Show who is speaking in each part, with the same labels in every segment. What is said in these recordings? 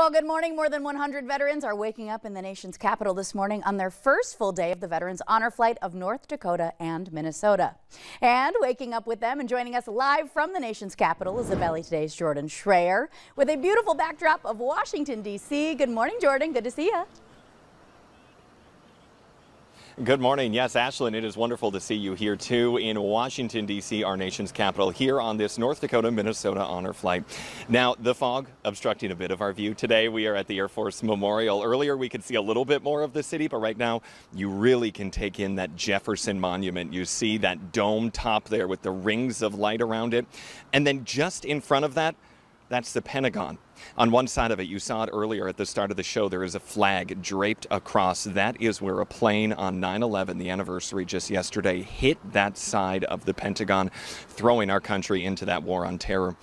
Speaker 1: Well, good morning. More than 100 veterans are waking up in the nation's capital this morning on their first full day of the Veterans Honor Flight of North Dakota and Minnesota. And waking up with them and joining us live from the nation's capital is the Valley Today's Jordan Schreier with a beautiful backdrop of Washington, D.C. Good morning, Jordan. Good to see you.
Speaker 2: Good morning. Yes, Ashlyn, it is wonderful to see you here too in Washington, D.C., our nation's capital, here on this North Dakota-Minnesota honor flight. Now, the fog obstructing a bit of our view today. We are at the Air Force Memorial. Earlier, we could see a little bit more of the city, but right now, you really can take in that Jefferson Monument. You see that dome top there with the rings of light around it. And then just in front of that, that's the Pentagon. On one side of it, you saw it earlier at the start of the show, there is a flag draped across. That is where a plane on 9/11, the anniversary just yesterday, hit that side of the Pentagon, throwing our country into that war on terror.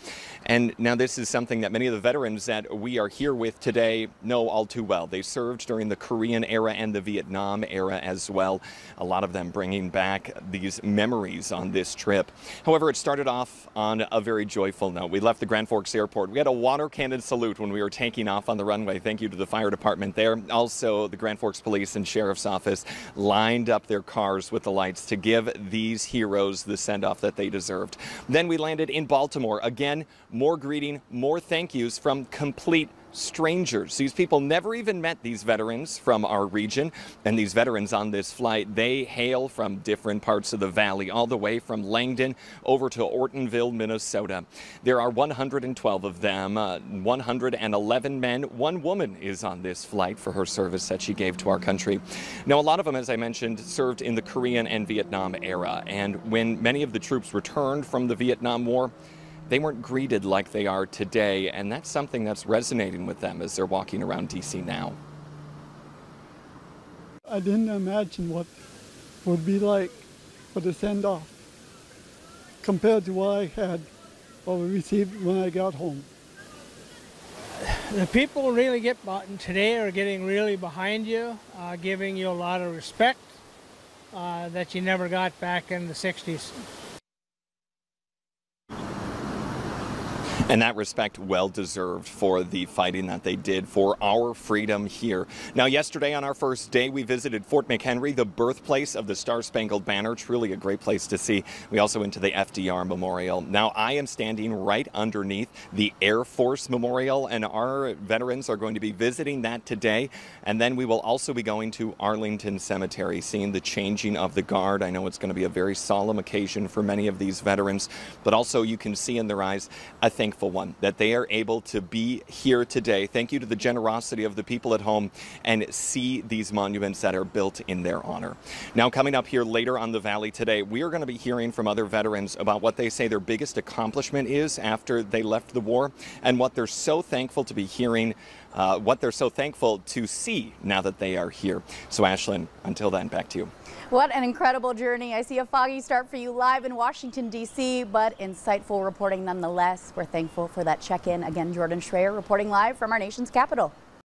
Speaker 2: And now this is something that many of the veterans that we are here with today know all too well. They served during the Korean era and the Vietnam era as well. A lot of them bringing back these memories on this trip. However, it started off on a very joyful note. We left the Grand Forks Airport. We had a water cannon salute when we were taking off on the runway. Thank you to the fire department there. Also, the Grand Forks Police and Sheriff's Office lined up their cars with the lights to give these heroes the send-off that they deserved. Then we landed in Baltimore. Again, more greeting, more thank yous from complete strangers. These people never even met these veterans from our region, and these veterans on this flight, they hail from different parts of the valley, all the way from Langdon over to Ortonville, Minnesota. There are 112 of them, 111 men. One woman is on this flight for her service that she gave to our country. Now, a lot of them, as I mentioned, served in the Korean and Vietnam era, and when many of the troops returned from the Vietnam War, they weren't greeted like they are today, and that's something that's resonating with them as they're walking around D.C. now.
Speaker 3: I didn't imagine what it would be like for the send-off compared to what I had or received when I got home.
Speaker 4: The people really today are getting really behind you, giving you a lot of respect that you never got back in the 60s.
Speaker 2: And that respect well-deserved for the fighting that they did for our freedom here. Now, yesterday on our first day, we visited Fort Mchenry, the birthplace of the Star-Spangled Banner. Truly a great place to see. We also went to the Fdr Memorial. Now, I am standing right underneath the Air Force Memorial, and our veterans are going to be visiting that today. And then we will also be going to Arlington Cemetery, seeing the changing of the guard. I know it's going to be a very solemn occasion for many of these veterans, but also you can see in their eyes a thankful one that they are able to be here today. Thank you to the generosity of the people at home and see these monuments that are built in their honor. Now, coming up here later on the Valley today, we are going to be hearing from other veterans about what they say their biggest accomplishment is after they left the war and what they're so thankful to be hearing, what they're so thankful to see now that they are here. So, Ashlyn, until then, back to you.
Speaker 1: What an incredible journey. I see a foggy start for you live in Washington, D.C., but insightful reporting nonetheless. We're thankful for that check-in. Again, Jordan Schreier reporting live from our nation's capital.